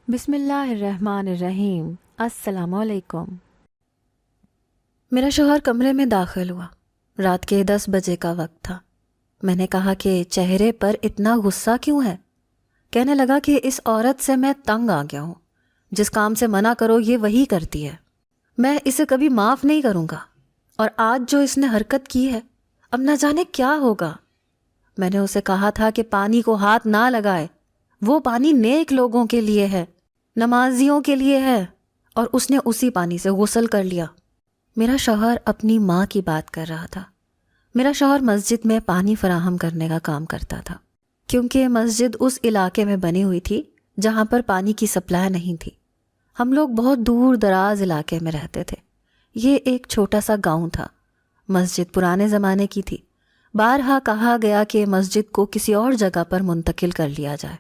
بسم اللہ الرحمن الرحیم۔ السلام علیکم۔ میرا شوہر کمرے میں داخل ہوا۔ رات کے 10 بجے کا وقت تھا۔ میں نے کہا کہ چہرے پر اتنا غصہ کیوں ہے؟ کہنے لگا کہ اس عورت سے میں تنگ آ گیا ہوں، جس کام سے منع کرو یہ وہی کرتی ہے، میں اسے کبھی معاف نہیں کروں گا، اور آج جو اس نے حرکت کی ہے اب نہ جانے کیا ہوگا۔ میں نے اسے کہا تھا کہ پانی کو ہاتھ نہ لگائے، وہ پانی نیک لوگوں کے لیے ہے، نمازیوں کے لیے ہے، اور اس نے اسی پانی سے غسل کر لیا۔ میرا شوہر اپنی ماں کی بات کر رہا تھا۔ میرا شوہر مسجد میں پانی فراہم کرنے کا کام کرتا تھا، کیونکہ مسجد اس علاقے میں بنی ہوئی تھی جہاں پر پانی کی سپلائی نہیں تھی۔ ہم لوگ بہت دور دراز علاقے میں رہتے تھے۔ یہ ایک چھوٹا سا گاؤں تھا۔ مسجد پرانے زمانے کی تھی۔ بارہا کہا گیا کہ مسجد کو کسی اور جگہ پر منتقل کر لیا جائے،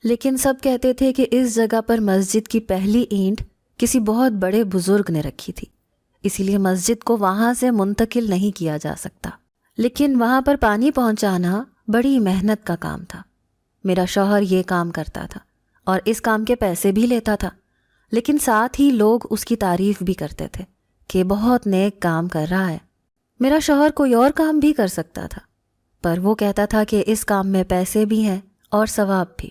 لیکن سب کہتے تھے کہ اس جگہ پر مسجد کی پہلی اینٹ کسی بہت بڑے بزرگ نے رکھی تھی، اسی لیے مسجد کو وہاں سے منتقل نہیں کیا جا سکتا۔ لیکن وہاں پر پانی پہنچانا بڑی محنت کا کام تھا۔ میرا شوہر یہ کام کرتا تھا اور اس کام کے پیسے بھی لیتا تھا، لیکن ساتھ ہی لوگ اس کی تعریف بھی کرتے تھے کہ بہت نیک کام کر رہا ہے۔ میرا شوہر کوئی اور کام بھی کر سکتا تھا، پر وہ کہتا تھا کہ اس کام میں پیسے بھی ہیں اور ثواب بھی۔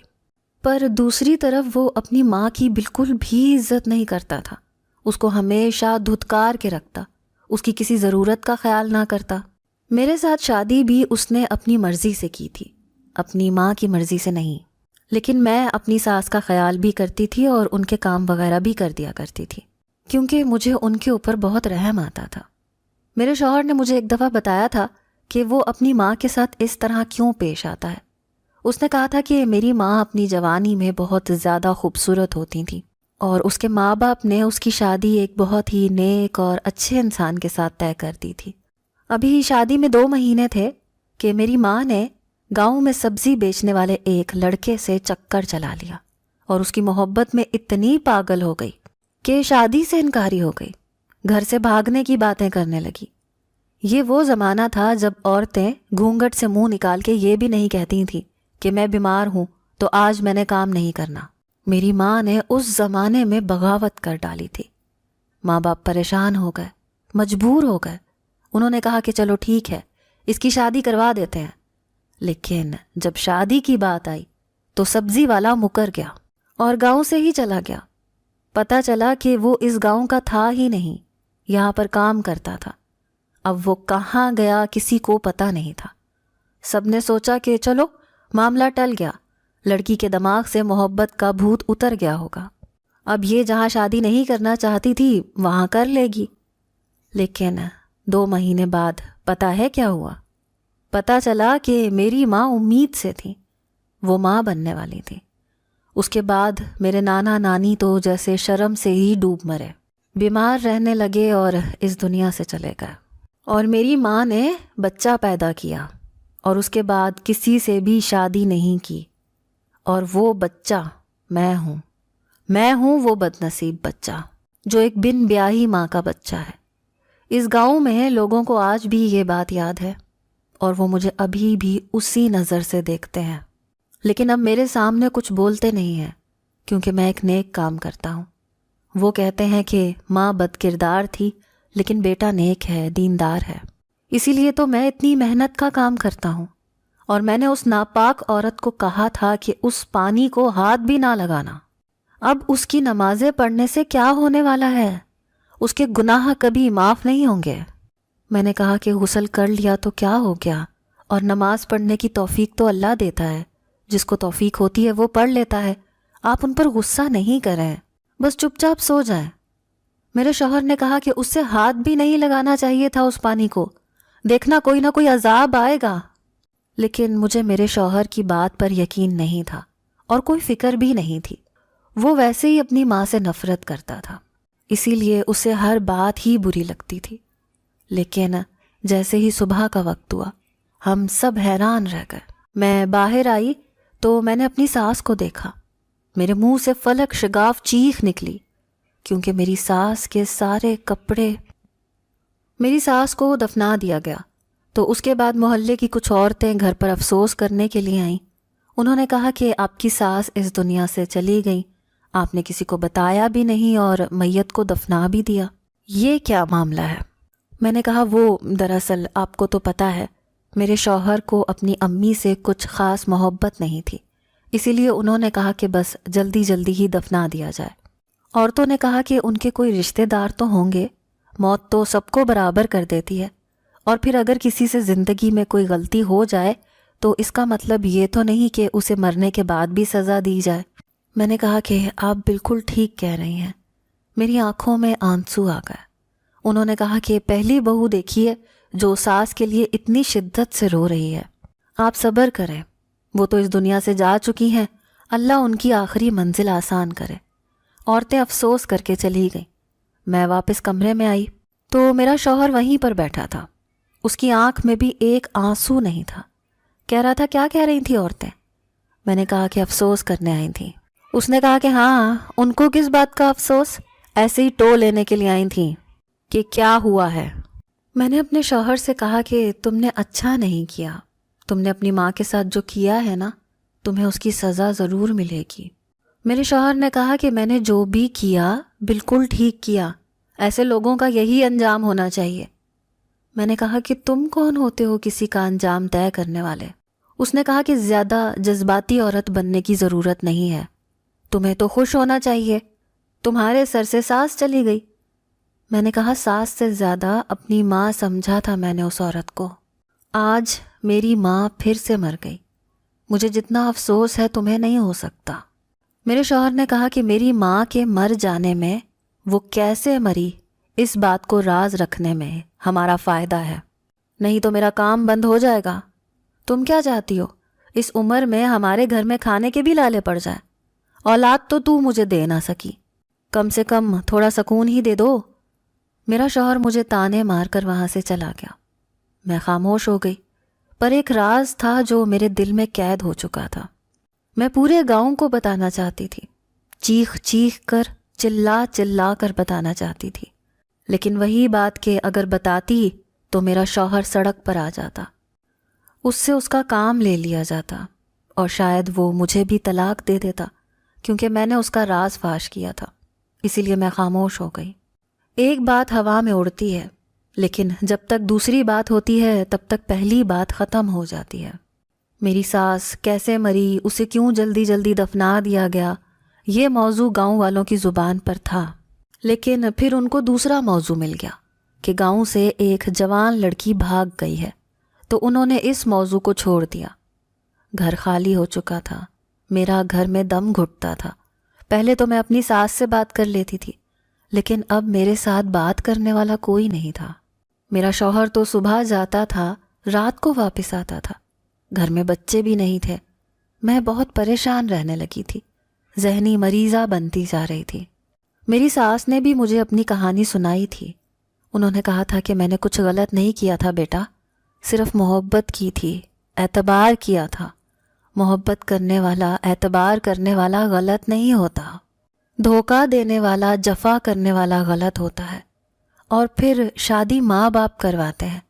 پر دوسری طرف وہ اپنی ماں کی بالکل بھی عزت نہیں کرتا تھا، اس کو ہمیشہ دھتکار کے رکھتا، اس کی کسی ضرورت کا خیال نہ کرتا۔ میرے ساتھ شادی بھی اس نے اپنی مرضی سے کی تھی، اپنی ماں کی مرضی سے نہیں، لیکن میں اپنی ساس کا خیال بھی کرتی تھی اور ان کے کام وغیرہ بھی کر دیا کرتی تھی، کیونکہ مجھے ان کے اوپر بہت رحم آتا تھا۔ میرے شوہر نے مجھے ایک دفعہ بتایا تھا کہ وہ اپنی ماں کے ساتھ اس طرح کیوں پیش آتا ہے۔ اس نے کہا تھا کہ میری ماں اپنی جوانی میں بہت زیادہ خوبصورت ہوتی تھی، اور اس کے ماں باپ نے اس کی شادی ایک بہت ہی نیک اور اچھے انسان کے ساتھ طے کر دی تھی۔ ابھی شادی میں 2 مہینے تھے کہ میری ماں نے گاؤں میں سبزی بیچنے والے ایک لڑکے سے چکر چلا لیا، اور اس کی محبت میں اتنی پاگل ہو گئی کہ شادی سے انکاری ہو گئی، گھر سے بھاگنے کی باتیں کرنے لگی۔ یہ وہ زمانہ تھا جب عورتیں گھونگھٹ سے منہ نکال کے یہ بھی نہیں کہتی تھیں کہ میں بیمار ہوں تو آج میں نے کام نہیں کرنا۔ میری ماں نے اس زمانے میں بغاوت کر ڈالی تھی۔ ماں باپ پریشان ہو گئے، مجبور ہو گئے۔ انہوں نے کہا کہ چلو ٹھیک ہے، اس کی شادی کروا دیتے ہیں۔ لیکن جب شادی کی بات آئی تو سبزی والا مکر گیا اور گاؤں سے ہی چلا گیا۔ پتہ چلا کہ وہ اس گاؤں کا تھا ہی نہیں، یہاں پر کام کرتا تھا۔ اب وہ کہاں گیا کسی کو پتہ نہیں تھا۔ سب نے سوچا کہ چلو معاملہ ٹل گیا، لڑکی کے دماغ سے محبت کا بھوت اتر گیا ہوگا، اب یہ جہاں شادی نہیں کرنا چاہتی تھی وہاں کر لے گی۔ لیکن 2 مہینے بعد پتہ ہے کیا ہوا؟ پتہ چلا کہ میری ماں امید سے تھی، وہ ماں بننے والی تھی۔ اس کے بعد میرے نانا نانی تو جیسے شرم سے ہی ڈوب مرے، بیمار رہنے لگے اور اس دنیا سے چلے گئے۔ اور میری ماں نے بچہ پیدا کیا اور اس کے بعد کسی سے بھی شادی نہیں کی، اور وہ بچہ میں ہوں وہ بدنصیب بچہ جو ایک بن بیاہی ماں کا بچہ ہے۔ اس گاؤں میں لوگوں کو آج بھی یہ بات یاد ہے، اور وہ مجھے ابھی بھی اسی نظر سے دیکھتے ہیں، لیکن اب میرے سامنے کچھ بولتے نہیں ہیں کیونکہ میں ایک نیک کام کرتا ہوں۔ وہ کہتے ہیں کہ ماں بد کردار تھی لیکن بیٹا نیک ہے، دیندار ہے، اسی لیے تو میں اتنی محنت کا کام کرتا ہوں۔ اور میں نے اس ناپاک عورت کو کہا تھا کہ اس پانی کو ہاتھ بھی نہ لگانا۔ اب اس کی نمازیں پڑھنے سے کیا ہونے والا ہے؟ اس کے گناہ کبھی معاف نہیں ہوں گے۔ میں نے کہا کہ غسل کر لیا تو کیا ہو گیا، اور نماز پڑھنے کی توفیق تو اللہ دیتا ہے، جس کو توفیق ہوتی ہے وہ پڑھ لیتا ہے، آپ ان پر غصہ نہیں کریں، بس چپ چاپ سو جائیں۔ میرے شوہر نے کہا کہ اس سے ہاتھ بھی نہیں لگانا چاہیے تھا اس پانی کو، دیکھنا کوئی نہ کوئی عذاب آئے گا۔ لیکن مجھے میرے شوہر کی بات پر یقین نہیں تھا اور کوئی فکر بھی نہیں تھی۔ وہ ویسے ہی اپنی ماں سے نفرت کرتا تھا، اسی لیے اسے ہر بات ہی بری لگتی تھی۔ لیکن جیسے ہی صبح کا وقت ہوا ہم سب حیران رہ گئے۔ میں باہر آئی تو میں نے اپنی ساس کو دیکھا، میرے منہ سے فلک شگاف چیخ نکلی، کیونکہ میری ساس کے سارے کپڑے میری ساس کو دفنا دیا گیا۔ تو اس کے بعد محلے کی کچھ عورتیں گھر پر افسوس کرنے کے لیے آئیں۔ انہوں نے کہا کہ آپ کی ساس اس دنیا سے چلی گئی، آپ نے کسی کو بتایا بھی نہیں اور میت کو دفنا بھی دیا، یہ کیا معاملہ ہے؟ میں نے کہا وہ دراصل آپ کو تو پتہ ہے میرے شوہر کو اپنی امی سے کچھ خاص محبت نہیں تھی، اسی لیے انہوں نے کہا کہ بس جلدی جلدی ہی دفنا دیا جائے۔ عورتوں نے کہا کہ ان کے کوئی رشتہ دار تو ہوں گے، موت تو سب کو برابر کر دیتی ہے، اور پھر اگر کسی سے زندگی میں کوئی غلطی ہو جائے تو اس کا مطلب یہ تو نہیں کہ اسے مرنے کے بعد بھی سزا دی جائے۔ میں نے کہا کہ آپ بالکل ٹھیک کہہ رہی ہیں۔ میری آنکھوں میں آنسو آ گئے۔ انہوں نے کہا کہ پہلی بہو دیکھیے جو ساس کے لیے اتنی شدت سے رو رہی ہے، آپ صبر کریں، وہ تو اس دنیا سے جا چکی ہیں، اللہ ان کی آخری منزل آسان کرے۔ عورتیں افسوس کر کے چلی گئیں۔ میں واپس کمرے میں آئی تو میرا شوہر وہیں پر بیٹھا تھا، اس کی آنکھ میں بھی ایک آنسو نہیں تھا۔ کہہ رہا تھا کیا کہہ رہی تھیں عورتیں؟ میں نے کہا کہ افسوس کرنے آئی تھیں۔ اس نے کہا کہ ہاں، ان کو کس بات کا افسوس، ایسے ہی ٹو لینے کے لیے آئی تھیں کہ کیا ہوا ہے۔ میں نے اپنے شوہر سے کہا کہ تم نے اچھا نہیں کیا، تم نے اپنی ماں کے ساتھ جو کیا ہے نا، تمہیں اس کی سزا ضرور ملے گی۔ میرے شوہر نے کہا کہ میں نے جو بھی کیا بالکل ٹھیک کیا، ایسے لوگوں کا یہی انجام ہونا چاہیے۔ میں نے کہا کہ تم کون ہوتے ہو کسی کا انجام طے کرنے والے؟ اس نے کہا کہ زیادہ جذباتی عورت بننے کی ضرورت نہیں ہے، تمہیں تو خوش ہونا چاہیے، تمہارے سر سے ساس چلی گئی۔ میں نے کہا ساس سے زیادہ اپنی ماں سمجھا تھا میں نے اس عورت کو، آج میری ماں پھر سے مر گئی، مجھے جتنا افسوس ہے تمہیں نہیں ہو سکتا۔ میرے شوہر نے کہا کہ میری ماں کے مر جانے میں، وہ کیسے مری اس بات کو راز رکھنے میں ہمارا فائدہ ہے، نہیں تو میرا کام بند ہو جائے گا۔ تم کیا چاہتی ہو اس عمر میں ہمارے گھر میں کھانے کے بھی لالے پڑ جائیں؟ اولاد تو مجھے دے نہ سکی، کم سے کم تھوڑا سکون ہی دے دو۔ میرا شوہر مجھے تانے مار کر وہاں سے چلا گیا۔ میں خاموش ہو گئی، پر ایک راز تھا جو میرے دل میں قید ہو چکا تھا۔ میں پورے گاؤں کو بتانا چاہتی تھی، چیخ چیخ کر، چلا چلا کر بتانا چاہتی تھی، لیکن وہی بات کہ اگر بتاتی تو میرا شوہر سڑک پر آ جاتا، اس سے اس کا کام لے لیا جاتا، اور شاید وہ مجھے بھی طلاق دے دیتا، کیونکہ میں نے اس کا راز فاش کیا تھا۔ اسی لیے میں خاموش ہو گئی۔ ایک بات ہوا میں اڑتی ہے، لیکن جب تک دوسری بات ہوتی ہے تب تک پہلی بات ختم ہو جاتی ہے۔ میری ساس کیسے مری، اسے کیوں جلدی جلدی دفنا دیا گیا، یہ موضوع گاؤں والوں کی زبان پر تھا، لیکن پھر ان کو دوسرا موضوع مل گیا کہ گاؤں سے ایک جوان لڑکی بھاگ گئی ہے، تو انہوں نے اس موضوع کو چھوڑ دیا۔ گھر خالی ہو چکا تھا، میرا گھر میں دم گھٹتا تھا۔ پہلے تو میں اپنی ساس سے بات کر لیتی تھی، لیکن اب میرے ساتھ بات کرنے والا کوئی نہیں تھا۔ میرا شوہر تو صبح جاتا تھا، رات کو واپس آتا تھا، گھر میں بچے بھی نہیں تھے۔ میں بہت پریشان رہنے لگی تھی، ذہنی مریضہ بنتی جا رہی تھی۔ میری ساس نے بھی مجھے اپنی کہانی سنائی تھی۔ انہوں نے کہا تھا کہ میں نے کچھ غلط نہیں کیا تھا بیٹا، صرف محبت کی تھی، اعتبار کیا تھا۔ محبت کرنے والا، اعتبار کرنے والا غلط نہیں ہوتا، دھوکہ دینے والا، جفا کرنے والا غلط ہوتا ہے۔ اور پھر شادی ماں باپ کرواتے ہیں،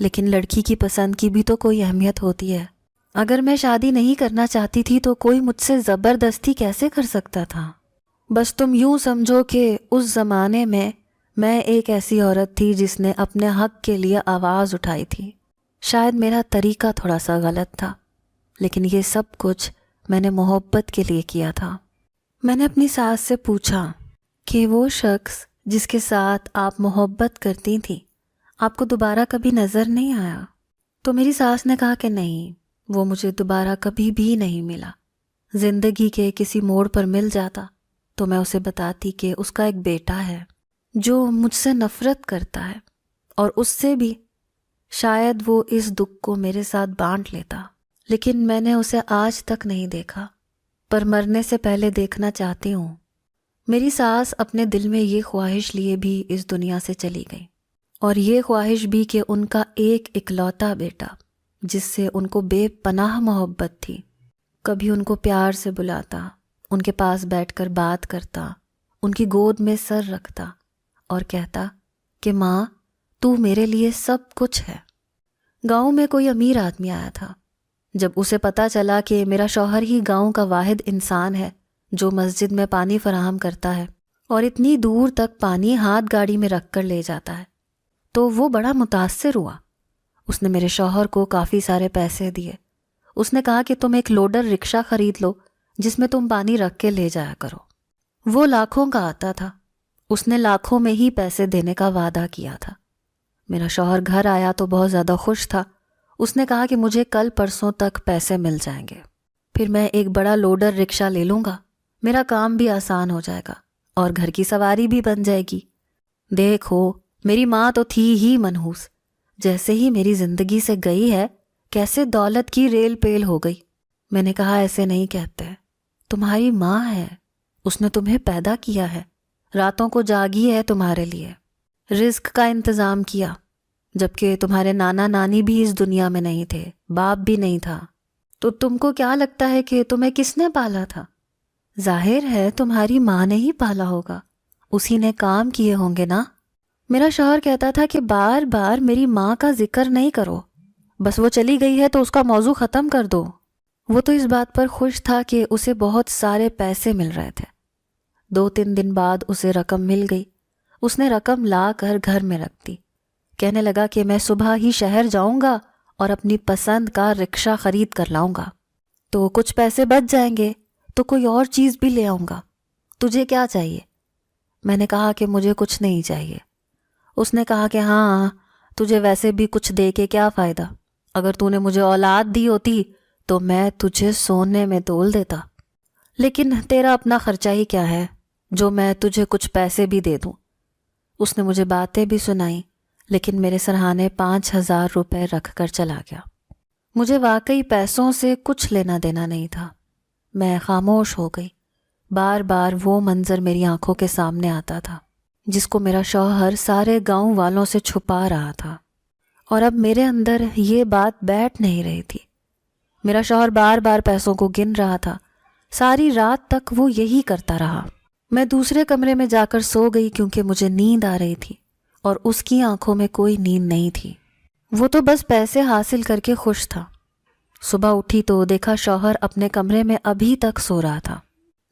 لیکن لڑکی کی پسند کی بھی تو کوئی اہمیت ہوتی ہے۔ اگر میں شادی نہیں کرنا چاہتی تھی تو کوئی مجھ سے زبردستی کیسے کر سکتا تھا؟ بس تم یوں سمجھو کہ اس زمانے میں ایک ایسی عورت تھی جس نے اپنے حق کے لیے آواز اٹھائی تھی۔ شاید میرا طریقہ تھوڑا سا غلط تھا، لیکن یہ سب کچھ میں نے محبت کے لیے کیا تھا۔ میں نے اپنی ساس سے پوچھا کہ وہ شخص جس کے ساتھ آپ محبت کرتی تھیں، آپ کو دوبارہ کبھی نظر نہیں آیا؟ تو میری ساس نے کہا کہ نہیں، وہ مجھے دوبارہ کبھی بھی نہیں ملا۔ زندگی کے کسی موڑ پر مل جاتا تو میں اسے بتاتی کہ اس کا ایک بیٹا ہے جو مجھ سے نفرت کرتا ہے، اور اس سے بھی شاید وہ اس دکھ کو میرے ساتھ بانٹ لیتا، لیکن میں نے اسے آج تک نہیں دیکھا، پر مرنے سے پہلے دیکھنا چاہتی ہوں۔ میری ساس اپنے دل میں یہ خواہش لیے بھی اس دنیا سے چلی گئی، اور یہ خواہش بھی کہ ان کا ایک اکلوتا بیٹا جس سے ان کو بے پناہ محبت تھی، کبھی ان کو پیار سے بلاتا، ان کے پاس بیٹھ کر بات کرتا، ان کی گود میں سر رکھتا اور کہتا کہ ماں تو میرے لیے سب کچھ ہے۔ گاؤں میں کوئی امیر آدمی آیا تھا۔ جب اسے پتہ چلا کہ میرا شوہر ہی گاؤں کا واحد انسان ہے جو مسجد میں پانی فراہم کرتا ہے اور اتنی دور تک پانی ہاتھ گاڑی میں رکھ کر لے جاتا ہے، تو وہ بڑا متاثر ہوا۔ اس نے میرے شوہر کو کافی سارے پیسے دیے۔ اس نے کہا کہ تم ایک لوڈر رکشہ خرید لو جس میں تم پانی رکھ کے لے جایا کرو۔ وہ لاکھوں کا آتا تھا، اس نے لاکھوں میں ہی پیسے دینے کا وعدہ کیا تھا۔ میرا شوہر گھر آیا تو بہت زیادہ خوش تھا۔ اس نے کہا کہ مجھے کل پرسوں تک پیسے مل جائیں گے، پھر میں ایک بڑا لوڈر رکشہ لے لوں گا، میرا کام بھی آسان ہو جائے گا اور گھر کی سواری بھی بن جائے گی۔ دیکھو، میری ماں تو تھی ہی منحوس، جیسے ہی میری زندگی سے گئی ہے کیسے دولت کی ریل پیل ہو گئی۔ میں نے کہا ایسے نہیں کہتے، تمہاری ماں ہے، اس نے تمہیں پیدا کیا ہے، راتوں کو جاگی ہے تمہارے لیے، رزق کا انتظام کیا، جبکہ تمہارے نانا نانی بھی اس دنیا میں نہیں تھے، باپ بھی نہیں تھا، تو تم کو کیا لگتا ہے کہ تمہیں کس نے پالا تھا؟ ظاہر ہے تمہاری ماں نے ہی پالا ہوگا، اسی نے کام کیے ہوں گے نا۔ میرا شوہر کہتا تھا کہ بار بار میری ماں کا ذکر نہیں کرو، بس وہ چلی گئی ہے تو اس کا موضوع ختم کر دو۔ وہ تو اس بات پر خوش تھا کہ اسے بہت سارے پیسے مل رہے تھے۔ 2-3 دن بعد اسے رقم مل گئی۔ اس نے رقم لا کر گھر میں رکھ دی۔ کہنے لگا کہ میں صبح ہی شہر جاؤں گا اور اپنی پسند کا رکشہ خرید کر لاؤں گا، تو کچھ پیسے بچ جائیں گے تو کوئی اور چیز بھی لے آؤں گا۔ تجھے کیا چاہیے؟ میں نے کہا کہ مجھے کچھ نہیں چاہیے۔ اس نے کہا کہ ہاں، تجھے ویسے بھی کچھ دے کے کیا فائدہ، اگر تو نے مجھے اولاد دی ہوتی تو میں تجھے سونے میں تول دیتا، لیکن تیرا اپنا خرچہ ہی کیا ہے جو میں تجھے کچھ پیسے بھی دے دوں۔ اس نے مجھے باتیں بھی سنائیں، لیکن میرے سرہانے 5,000 روپے رکھ کر چلا گیا۔ مجھے واقعی پیسوں سے کچھ لینا دینا نہیں تھا۔ میں خاموش ہو گئی۔ بار بار وہ منظر میری آنکھوں کے سامنے آتا تھا جس کو میرا شوہر سارے گاؤں والوں سے چھپا رہا تھا، اور اب میرے اندر یہ بات بیٹھ نہیں رہی تھی۔ میرا شوہر بار بار پیسوں کو گن رہا تھا۔ ساری رات تک وہ یہی کرتا رہا۔ میں دوسرے کمرے میں جا کر سو گئی کیونکہ مجھے نیند آ رہی تھی اور اس کی آنکھوں میں کوئی نیند نہیں تھی۔ وہ تو بس پیسے حاصل کر کے خوش تھا۔ صبح اٹھی تو دیکھا شوہر اپنے کمرے میں ابھی تک سو رہا تھا،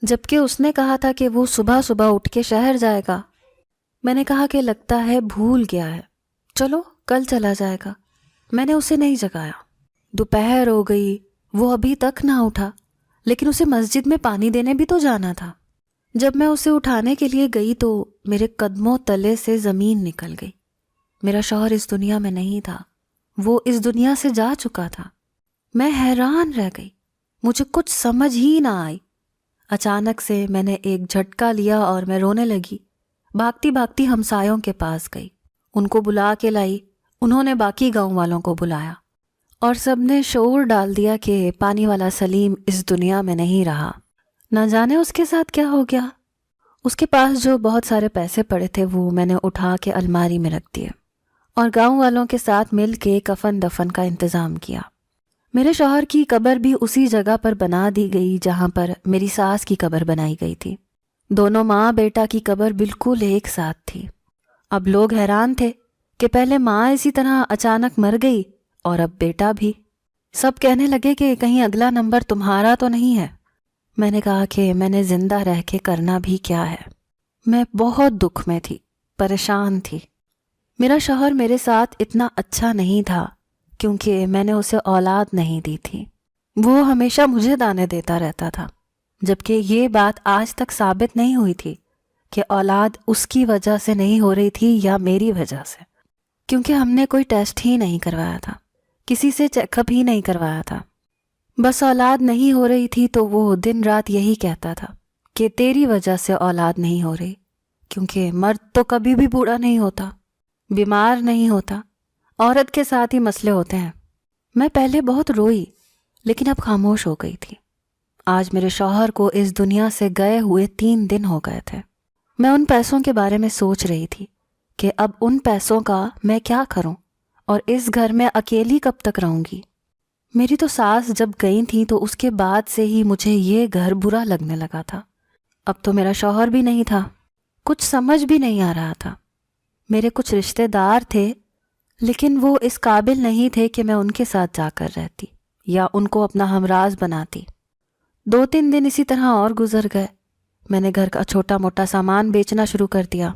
جبکہ اس نے کہا تھا کہ وہ صبح صبح اٹھ کے شہر جائے گا۔ میں نے کہا کہ لگتا ہے بھول گیا ہے، چلو کل چلا جائے گا۔ میں نے اسے نہیں جگایا۔ دوپہر ہو گئی، وہ ابھی تک نہ اٹھا، لیکن اسے مسجد میں پانی دینے بھی تو جانا تھا۔ جب میں اسے اٹھانے کے لیے گئی تو میرے قدموں تلے سے زمین نکل گئی۔ میرا شوہر اس دنیا میں نہیں تھا، وہ اس دنیا سے جا چکا تھا۔ میں حیران رہ گئی، مجھے کچھ سمجھ ہی نہ آئی۔ اچانک سے میں نے ایک جھٹکا لیا اور میں رونے لگی۔ بھاگتی بھاگتی ہمسایوں کے پاس گئی، ان کو بلا کے لائی۔ انہوں نے باقی گاؤں والوں کو بلایا اور سب نے شعور ڈال دیا کہ پانی والا سلیم اس دنیا میں نہیں رہا۔ نہ جانے اس کے ساتھ کیا ہو گیا۔ اس کے پاس جو بہت سارے پیسے پڑے تھے وہ میں نے اٹھا کے الماری میں رکھ دیے اور گاؤں والوں کے ساتھ مل کے کفن دفن کا انتظام کیا۔ میرے شوہر کی قبر بھی اسی جگہ پر بنا دی گئی جہاں پر میری ساس کی قبر بنائی گئی تھی۔ دونوں ماں بیٹا کی قبر بالکل ایک ساتھ تھی۔ اب لوگ حیران تھے کہ پہلے ماں اسی طرح اچانک مر گئی اور اب بیٹا بھی۔ سب کہنے لگے کہ کہیں اگلا نمبر تمہارا تو نہیں ہے۔ میں نے کہا کہ میں نے زندہ رہ کے کرنا بھی کیا ہے۔ میں بہت دکھ میں تھی، پریشان تھی۔ میرا شوہر میرے ساتھ اتنا اچھا نہیں تھا کیونکہ میں نے اسے اولاد نہیں دی تھی۔ وہ ہمیشہ مجھے دانے دیتا رہتا تھا، جبکہ یہ بات آج تک ثابت نہیں ہوئی تھی کہ اولاد اس کی وجہ سے نہیں ہو رہی تھی یا میری وجہ سے، کیونکہ ہم نے کوئی ٹیسٹ ہی نہیں کروایا تھا، کسی سے چیک اپ ہی نہیں کروایا تھا۔ بس اولاد نہیں ہو رہی تھی تو وہ دن رات یہی کہتا تھا کہ تیری وجہ سے اولاد نہیں ہو رہی، کیونکہ مرد تو کبھی بھی بوڑھا نہیں ہوتا، بیمار نہیں ہوتا، عورت کے ساتھ ہی مسئلے ہوتے ہیں۔ میں پہلے بہت روئی لیکن اب خاموش ہو گئی تھی۔ آج میرے شوہر کو اس دنیا سے گئے ہوئے 3 دن ہو گئے تھے۔ میں ان پیسوں کے بارے میں سوچ رہی تھی کہ اب ان پیسوں کا میں کیا کروں اور اس گھر میں اکیلی کب تک رہوں گی۔ میری تو ساس جب گئی تھیں تو اس کے بعد سے ہی مجھے یہ گھر برا لگنے لگا تھا۔ اب تو میرا شوہر بھی نہیں تھا، کچھ سمجھ بھی نہیں آ رہا تھا۔ میرے کچھ رشتہ دار تھے لیکن وہ اس قابل نہیں تھے کہ میں ان کے ساتھ جا کر رہتی یا ان کو اپنا ہمراز بناتی۔ 2-3 دن اسی طرح اور گزر گئے۔ میں نے گھر کا چھوٹا موٹا سامان بیچنا شروع کر دیا۔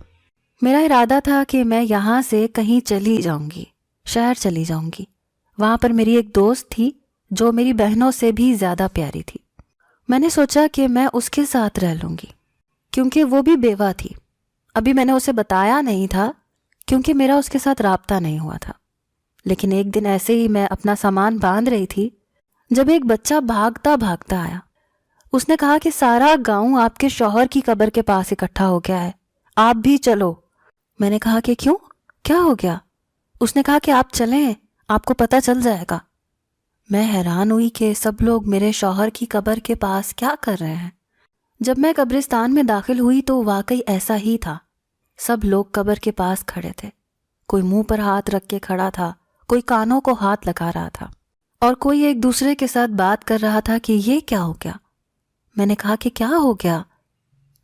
میرا ارادہ تھا کہ میں یہاں سے کہیں چلی جاؤں گی، شہر چلی جاؤں گی۔ وہاں پر میری ایک دوست تھی جو میری بہنوں سے بھی زیادہ پیاری تھی۔ میں نے سوچا کہ میں اس کے ساتھ رہ لوں گی، کیونکہ وہ بھی بیوہ تھی۔ ابھی میں نے اسے بتایا نہیں تھا کیونکہ میرا اس کے ساتھ رابطہ نہیں ہوا تھا۔ لیکن ایک دن ایسے ہی میں اپنا سامان باندھ رہی تھی جب ایک بچہ بھاگتا بھاگتا آیا۔ اس نے کہا کہ سارا گاؤں آپ کے شوہر کی قبر کے پاس اکٹھا ہو گیا ہے، آپ بھی چلو۔ میں نے کہا کہ کیوں، کیا ہو گیا؟ اس نے کہا کہ آپ چلیں، آپ کو پتہ چل جائے گا۔ میں حیران ہوئی کہ سب لوگ میرے شوہر کی قبر کے پاس کیا کر رہے ہیں۔ جب میں قبرستان میں داخل ہوئی تو واقعی ایسا ہی تھا۔ سب لوگ قبر کے پاس کھڑے تھے، کوئی منہ پر ہاتھ رکھ کے کھڑا تھا، کوئی کانوں کو ہاتھ لگا رہا تھا، اور کوئی ایک دوسرے کے ساتھ بات کر رہا تھا کہ یہ کیا ہو گیا۔ میں نے کہا کہ کیا ہو گیا؟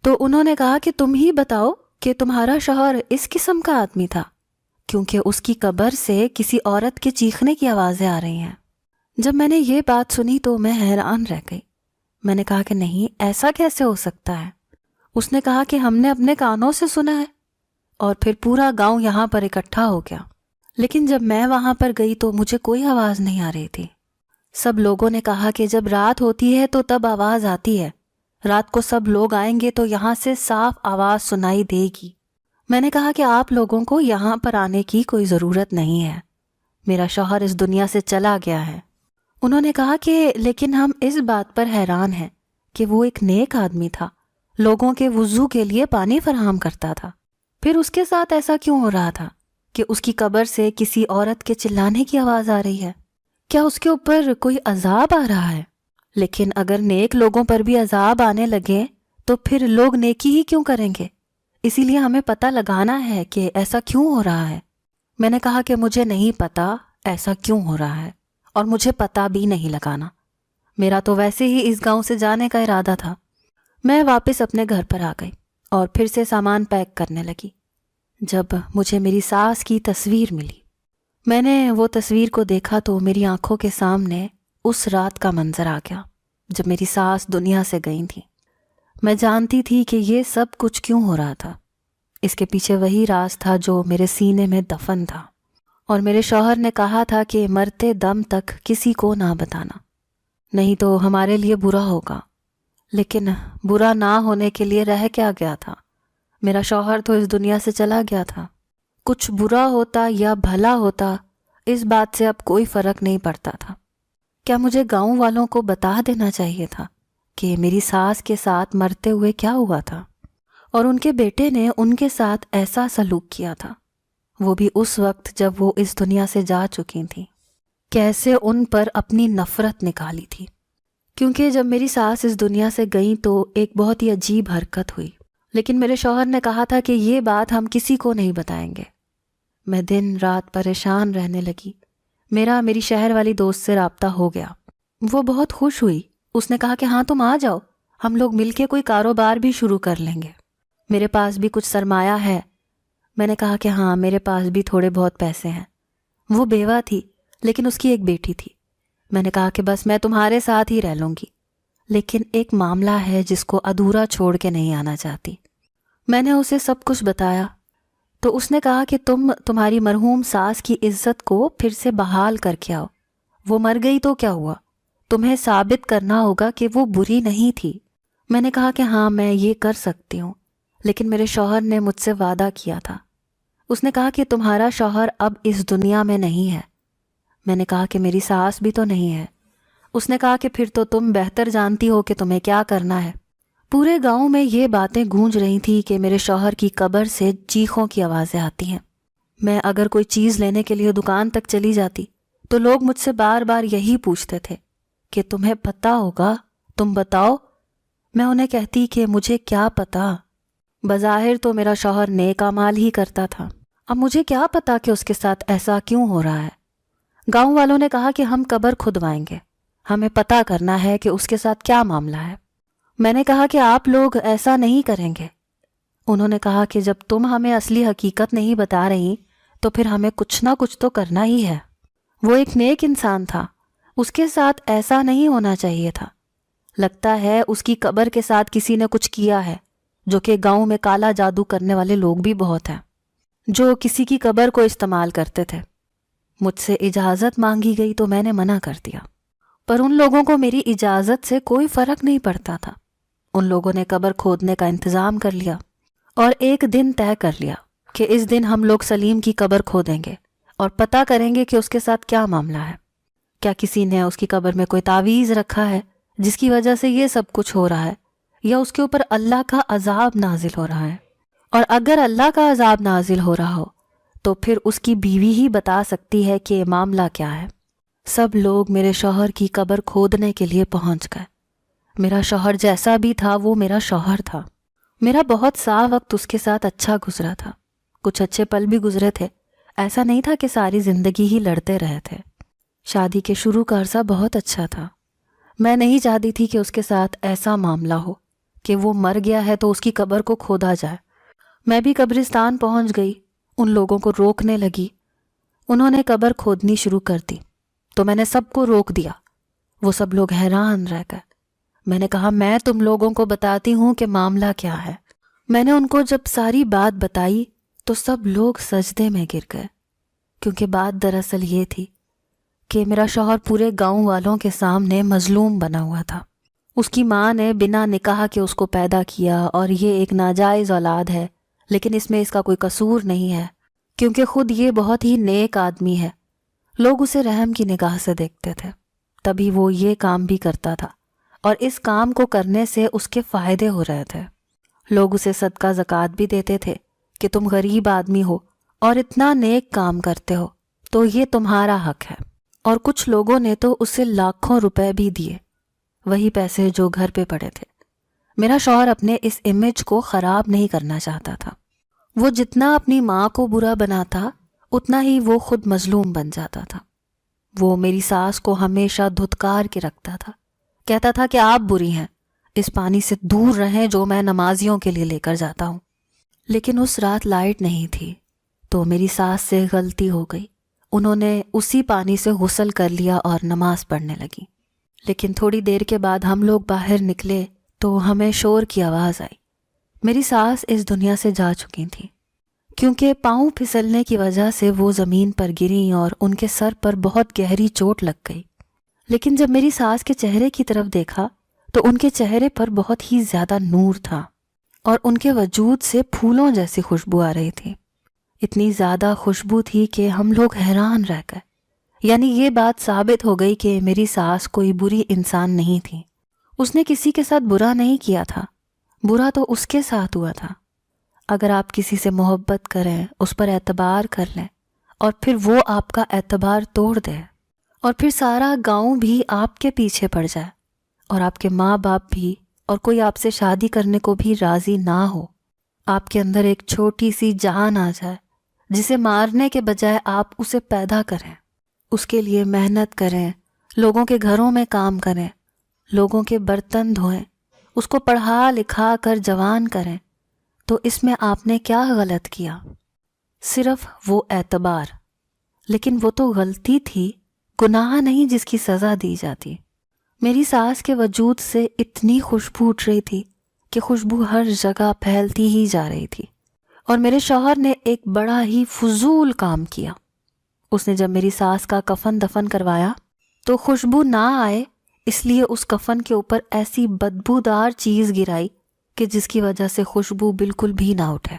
تو انہوں نے کہا کہ تم ہی بتاؤ کہ تمہارا شوہر اس قسم کا آدمی تھا، کیونکہ اس کی قبر سے کسی عورت کے چیخنے کی آوازیں آ رہی ہیں۔ جب میں نے یہ بات سنی تو میں حیران رہ گئی۔ میں نے کہا کہ نہیں، ایسا کیسے ہو سکتا ہے؟ اس نے کہا کہ ہم نے اپنے کانوں سے سنا ہے، اور پھر پورا گاؤں یہاں پر اکٹھا ہو گیا، لیکن جب میں وہاں پر گئی تو مجھے کوئی آواز نہیں آ رہی تھی۔ سب لوگوں نے کہا کہ جب رات ہوتی ہے تو تب آواز آتی ہے، رات کو سب لوگ آئیں گے تو یہاں سے صاف آواز سنائی دے گی۔ میں نے کہا کہ آپ لوگوں کو یہاں پر آنے کی کوئی ضرورت نہیں ہے، میرا شوہر اس دنیا سے چلا گیا ہے۔ انہوں نے کہا کہ لیکن ہم اس بات پر حیران ہیں کہ وہ ایک نیک آدمی تھا، لوگوں کے وضو کے لیے پانی فراہم کرتا تھا، پھر اس کے ساتھ ایسا کیوں ہو رہا تھا کہ اس کی قبر سے کسی عورت کے چلانے کی آواز آ رہی ہے؟ کیا اس کے اوپر کوئی عذاب آ رہا ہے؟ لیکن اگر نیک لوگوں پر بھی عذاب آنے لگے تو پھر لوگ نیکی ہی کیوں کریں گے؟ اسی لیے ہمیں پتہ لگانا ہے کہ ایسا کیوں ہو رہا ہے۔ میں نے کہا کہ مجھے نہیں پتا ایسا کیوں ہو رہا ہے، اور مجھے پتہ بھی نہیں لگانا، میرا تو ویسے ہی اس گاؤں سے جانے کا ارادہ تھا۔ میں واپس اپنے گھر پر آ گئی اور پھر سے سامان پیک کرنے لگی، جب مجھے میری ساس کی تصویر ملی۔ میں نے وہ تصویر کو دیکھا تو میری آنکھوں کے سامنے اس رات کا منظر آ گیا جب میری ساس دنیا سے گئی تھی۔ میں جانتی تھی کہ یہ سب کچھ کیوں ہو رہا تھا۔ اس کے پیچھے وہی راز تھا جو میرے سینے میں دفن تھا، اور میرے شوہر نے کہا تھا کہ مرتے دم تک کسی کو نہ بتانا، نہیں تو ہمارے لیے برا ہوگا۔ لیکن برا نہ ہونے کے لیے رہ کیا گیا تھا؟ میرا شوہر تو اس دنیا سے چلا گیا تھا۔ کچھ برا ہوتا یا بھلا ہوتا، اس بات سے اب کوئی فرق نہیں پڑتا تھا۔ کیا مجھے گاؤں والوں کو بتا دینا چاہیے تھا کہ میری ساس کے ساتھ مرتے ہوئے کیا ہوا تھا، اور ان کے بیٹے نے ان کے ساتھ ایسا سلوک کیا تھا، وہ بھی اس وقت جب وہ اس دنیا سے جا چکی تھیں؟ کیسے ان پر اپنی نفرت نکالی تھی؟ کیونکہ جب میری ساس اس دنیا سے گئیں تو ایک بہت ہی عجیب حرکت ہوئی، لیکن میرے شوہر نے کہا تھا کہ یہ بات ہم کسی کو نہیں بتائیں گے۔ میں دن رات پریشان رہنے لگی۔ میری شہر والی دوست سے رابطہ ہو گیا، وہ بہت خوش ہوئی۔ اس نے کہا کہ ہاں تم آ جاؤ، ہم لوگ مل کے کوئی کاروبار بھی شروع کر لیں گے، میرے پاس بھی کچھ سرمایہ ہے۔ میں نے کہا کہ ہاں میرے پاس بھی تھوڑے بہت پیسے ہیں۔ وہ بیوہ تھی لیکن اس کی ایک بیٹی تھی۔ میں نے کہا کہ بس میں تمہارے ساتھ ہی رہ لوں گی، لیکن ایک معاملہ ہے جس کو ادھورا چھوڑ کے نہیں آنا چاہتی۔ میں نے اسے سب کچھ بتایا تو اس نے کہا کہ تمہاری مرحوم ساس کی عزت کو پھر سے بحال کر کے آؤ، وہ مر گئی تو کیا ہوا، تمہیں ثابت کرنا ہوگا کہ وہ بری نہیں تھی۔ میں نے کہا کہ ہاں میں یہ کر سکتی ہوں، لیکن میرے شوہر نے مجھ سے وعدہ کیا تھا۔ اس نے کہا کہ تمہارا شوہر اب اس دنیا میں نہیں ہے۔ میں نے کہا کہ میری ساس بھی تو نہیں ہے۔ اس نے کہا کہ پھر تو تم بہتر جانتی ہو کہ تمہیں کیا کرنا ہے۔ پورے گاؤں میں یہ باتیں گونج رہی تھی کہ میرے شوہر کی قبر سے چیخوں کی آوازیں آتی ہیں۔ میں اگر کوئی چیز لینے کے لیے دکان تک چلی جاتی تو لوگ مجھ سے بار بار یہی پوچھتے تھے کہ تمہیں پتہ ہوگا، تم بتاؤ۔ میں انہیں کہتی کہ مجھے کیا پتہ، بظاہر تو میرا شوہر نیک اعمال ہی کرتا تھا، اب مجھے کیا پتہ کہ اس کے ساتھ ایسا کیوں ہو رہا ہے۔ گاؤں والوں نے کہا کہ ہم قبر کھدوائیں گے، ہمیں پتہ کرنا ہے کہ اس کے ساتھ کیا معاملہ ہے۔ میں نے کہا کہ آپ لوگ ایسا نہیں کریں گے۔ انہوں نے کہا کہ جب تم ہمیں اصلی حقیقت نہیں بتا رہی تو پھر ہمیں کچھ نہ کچھ تو کرنا ہی ہے۔ وہ ایک نیک انسان تھا، اس کے ساتھ ایسا نہیں ہونا چاہیے تھا، لگتا ہے اس کی قبر کے ساتھ کسی نے کچھ کیا ہے، جو کہ گاؤں میں کالا جادو کرنے والے لوگ بھی بہت ہیں جو کسی کی قبر کو استعمال کرتے تھے۔ مجھ سے اجازت مانگی گئی تو میں نے منع کر دیا، پر ان لوگوں کو میری اجازت سے کوئی فرق نہیں پڑتا تھا۔ ان لوگوں نے قبر کھودنے کا انتظام کر لیا اور ایک دن طے کر لیا کہ اس دن ہم لوگ سلیم کی قبر کھودیں گے اور پتہ کریں گے کہ اس کے ساتھ کیا معاملہ ہے۔ کیا کسی نے اس کی قبر میں کوئی تعویذ رکھا ہے جس کی وجہ سے یہ سب کچھ ہو رہا ہے، یا اس کے اوپر اللہ کا عذاب نازل ہو رہا ہے؟ اور اگر اللہ کا عذاب نازل ہو رہا ہو تو پھر اس کی بیوی ہی بتا سکتی ہے کہ معاملہ کیا ہے۔ سب لوگ میرے شوہر کی قبر کھودنے کے لیے پہنچ گئے۔ میرا شوہر جیسا بھی تھا وہ میرا شوہر تھا۔ میرا بہت سا وقت اس کے ساتھ اچھا گزرا تھا، کچھ اچھے پل بھی گزرے تھے، ایسا نہیں تھا کہ ساری زندگی ہی لڑتے رہے تھے۔ شادی کے شروع کا عرصہ بہت اچھا تھا۔ میں نہیں چاہتی تھی کہ اس کے ساتھ ایسا معاملہ ہو کہ وہ مر گیا ہے تو اس کی قبر کو کھودا جائے۔ میں بھی قبرستان پہنچ گئی، ان لوگوں کو روکنے لگی۔ انہوں نے قبر کھودنی شروع کر دی تو میں نے سب کو روک دیا۔ وہ سب لوگ حیران رہ گئے۔ میں نے کہا میں تم لوگوں کو بتاتی ہوں کہ معاملہ کیا ہے۔ میں نے ان کو جب ساری بات بتائی تو سب لوگ سجدے میں گر گئے، کیونکہ بات دراصل یہ تھی کہ میرا شوہر پورے گاؤں والوں کے سامنے مظلوم بنا ہوا تھا۔ اس کی ماں نے بنا نکاح کے اس کو پیدا کیا اور یہ ایک ناجائز اولاد ہے، لیکن اس میں اس کا کوئی قصور نہیں ہے کیونکہ خود یہ بہت ہی نیک آدمی ہے۔ لوگ اسے رحم کی نگاہ سے دیکھتے تھے، تبھی وہ یہ کام بھی کرتا تھا، اور اس کام کو کرنے سے اس کے فائدے ہو رہے تھے۔ لوگ اسے صدقہ زکوٰۃ بھی دیتے تھے کہ تم غریب آدمی ہو اور اتنا نیک کام کرتے ہو تو یہ تمہارا حق ہے، اور کچھ لوگوں نے تو اسے لاکھوں روپے بھی دیے، وہی پیسے جو گھر پہ پڑے تھے۔ میرا شوہر اپنے اس امیج کو خراب نہیں کرنا چاہتا تھا۔ وہ جتنا اپنی ماں کو برا بناتا اتنا ہی وہ خود مظلوم بن جاتا تھا۔ وہ میری ساس کو ہمیشہ دھتکار کے رکھتا تھا، کہتا تھا کہ آپ بری ہیں، اس پانی سے دور رہیں جو میں نمازیوں کے لیے لے کر جاتا ہوں۔ لیکن اس رات لائٹ نہیں تھی تو میری ساس سے غلطی ہو گئی، انہوں نے اسی پانی سے غسل کر لیا اور نماز پڑھنے لگی۔ لیکن تھوڑی دیر کے بعد ہم لوگ باہر نکلے تو ہمیں شور کی آواز آئی۔ میری ساس اس دنیا سے جا چکی تھی، کیونکہ پاؤں پھسلنے کی وجہ سے وہ زمین پر گریں اور ان کے سر پر بہت گہری چوٹ لگ گئی۔ لیکن جب میری ساس کے چہرے کی طرف دیکھا تو ان کے چہرے پر بہت ہی زیادہ نور تھا اور ان کے وجود سے پھولوں جیسی خوشبو آ رہی تھی۔ اتنی زیادہ خوشبو تھی کہ ہم لوگ حیران رہ گئے۔ یعنی یہ بات ثابت ہو گئی کہ میری ساس کوئی بری انسان نہیں تھی۔ اس نے کسی کے ساتھ برا نہیں کیا تھا، برا تو اس کے ساتھ ہوا تھا۔ اگر آپ کسی سے محبت کریں، اس پر اعتبار کر لیں، اور پھر وہ آپ کا اعتبار توڑ دے، اور پھر سارا گاؤں بھی آپ کے پیچھے پڑ جائے، اور آپ کے ماں باپ بھی، اور کوئی آپ سے شادی کرنے کو بھی راضی نہ ہو، آپ کے اندر ایک چھوٹی سی جان آ جائے جسے مارنے کے بجائے آپ اسے پیدا کریں، اس کے لیے محنت کریں، لوگوں کے گھروں میں کام کریں، لوگوں کے برتن دھوئیں، اس کو پڑھا لکھا کر جوان کریں، تو اس میں آپ نے کیا غلط کیا؟ صرف وہ اعتبار۔ لیکن وہ تو غلطی تھی، گناہ نہیں جس کی سزا دی جاتی۔ میری ساس کے وجود سے اتنی خوشبو اٹھ رہی تھی کہ خوشبو ہر جگہ پھیلتی ہی جا رہی تھی، اور میرے شوہر نے ایک بڑا ہی فضول کام کیا۔ اس نے جب میری ساس کا کفن دفن کروایا تو خوشبو نہ آئے اس لیے اس کفن کے اوپر ایسی بدبودار چیز گرائی کہ جس کی وجہ سے خوشبو بالکل بھی نہ اٹھے۔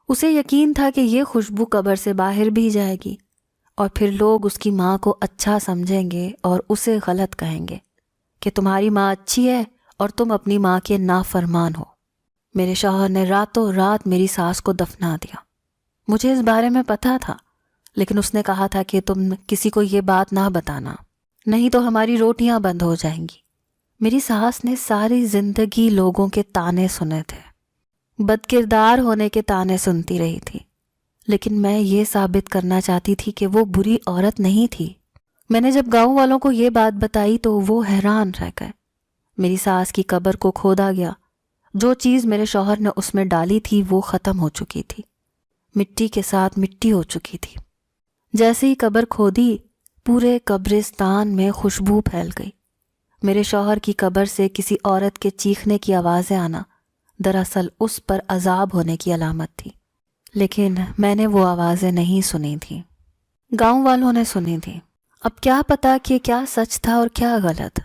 اسے یقین تھا کہ یہ خوشبو قبر سے باہر بھی جائے گی، اور پھر لوگ اس کی ماں کو اچھا سمجھیں گے اور اسے غلط کہیں گے کہ تمہاری ماں اچھی ہے اور تم اپنی ماں کے نافرمان ہو۔ میرے شوہر نے راتوں رات میری ساس کو دفنا دیا۔ مجھے اس بارے میں پتہ تھا، لیکن اس نے کہا تھا کہ تم کسی کو یہ بات نہ بتانا، نہیں تو ہماری روٹیاں بند ہو جائیں گی۔ میری ساس نے ساری زندگی لوگوں کے تانے سنے تھے، بد کردار ہونے کے تانے سنتی رہی تھی، لیکن میں یہ ثابت کرنا چاہتی تھی کہ وہ بری عورت نہیں تھی۔ میں نے جب گاؤں والوں کو یہ بات بتائی تو وہ حیران رہ گئے۔ میری ساس کی قبر کو کھودا گیا، جو چیز میرے شوہر نے اس میں ڈالی تھی وہ ختم ہو چکی تھی، مٹی کے ساتھ مٹی ہو چکی تھی۔ جیسے ہی قبر کھودی، پورے قبرستان میں خوشبو پھیل گئی۔ میرے شوہر کی قبر سے کسی عورت کے چیخنے کی آوازیں آنا دراصل اس پر عذاب ہونے کی علامت تھی، لیکن میں نے وہ آوازیں نہیں سنی تھیں، گاؤں والوں نے سنی تھیں۔ اب کیا پتا کہ کیا سچ تھا اور کیا غلط،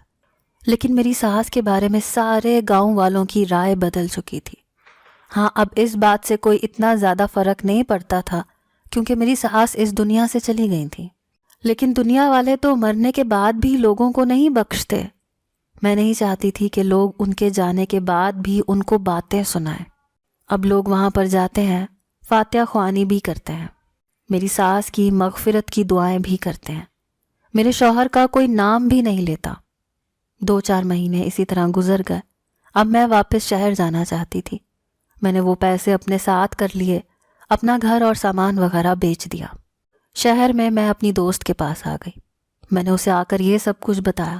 لیکن میری ساس کے بارے میں سارے گاؤں والوں کی رائے بدل چکی تھی۔ ہاں، اب اس بات سے کوئی اتنا زیادہ فرق نہیں پڑتا تھا کیونکہ میری ساس اس دنیا سے چلی گئی تھی، لیکن دنیا والے تو مرنے کے بعد بھی لوگوں کو نہیں بخشتے۔ میں نہیں چاہتی تھی کہ لوگ ان کے جانے کے بعد بھی ان کو باتیں سنائیں۔ اب لوگ وہاں پر جاتے ہیں، فاتحہ خوانی بھی کرتے ہیں، میری ساس کی مغفرت کی دعائیں بھی کرتے ہیں، میرے شوہر کا کوئی نام بھی نہیں لیتا۔ 2-4 مہینے اسی طرح گزر گئے۔ اب میں واپس شہر جانا چاہتی تھی۔ میں نے وہ پیسے اپنے ساتھ کر لیے، اپنا گھر اور سامان وغیرہ بیچ دیا۔ شہر میں اپنی دوست کے پاس آ گئی۔ میں نے اسے آ کر یہ سب کچھ بتایا۔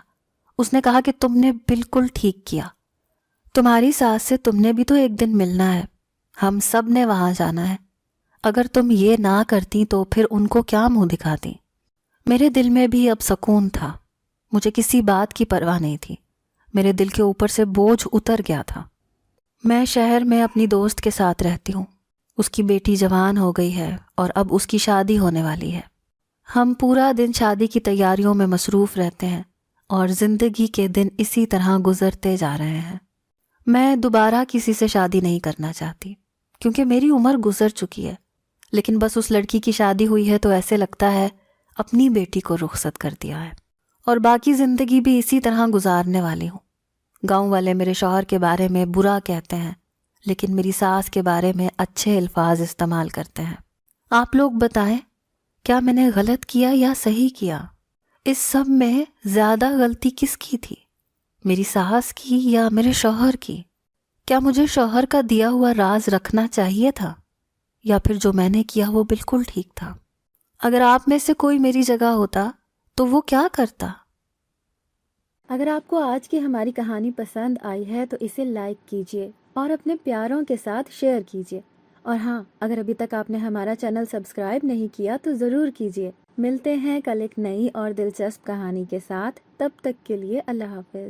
اس نے کہا کہ تم نے بالکل ٹھیک کیا، تمہاری ساس سے تم نے بھی تو ایک دن ملنا ہے، ہم سب نے وہاں جانا ہے، اگر تم یہ نہ کرتی تو پھر ان کو کیا منہ دکھاتی۔ میرے دل میں بھی اب سکون تھا، مجھے کسی بات کی پرواہ نہیں تھی، میرے دل کے اوپر سے بوجھ اتر گیا تھا۔ میں شہر میں اپنی دوست کے ساتھ رہتی ہوں، اس کی بیٹی جوان ہو گئی ہے اور اب اس کی شادی ہونے والی ہے۔ ہم پورا دن شادی کی تیاریوں میں مصروف رہتے ہیں اور زندگی کے دن اسی طرح گزرتے جا رہے ہیں۔ میں دوبارہ کسی سے شادی نہیں کرنا چاہتی کیونکہ میری عمر گزر چکی ہے، لیکن بس اس لڑکی کی شادی ہوئی ہے تو ایسے لگتا ہے اپنی بیٹی کو رخصت کر دیا ہے، اور باقی زندگی بھی اسی طرح گزارنے والی ہوں۔ گاؤں والے میرے شوہر کے بارے میں برا کہتے ہیں، لیکن میری ساس کے بارے میں اچھے الفاظ استعمال کرتے ہیں۔ آپ لوگ بتائیں، کیا میں نے غلط کیا یا صحیح کیا؟ اس سب میں زیادہ غلطی کس کی تھی، میری ساس کی یا میرے شوہر کی؟ کیا مجھے شوہر کا دیا ہوا راز رکھنا چاہیے تھا، یا پھر جو میں نے کیا وہ بالکل ٹھیک تھا؟ اگر آپ میں سے کوئی میری جگہ ہوتا تو وہ کیا کرتا؟ اگر آپ کو آج کی ہماری کہانی پسند آئی ہے تو اسے لائک کیجیے اور اپنے پیاروں کے ساتھ شیئر کیجیے، اور ہاں، اگر ابھی تک آپ نے ہمارا چینل سبسکرائب نہیں کیا تو ضرور کیجیے۔ ملتے ہیں کل ایک نئی اور دلچسپ کہانی کے ساتھ، تب تک کے لیے اللہ حافظ۔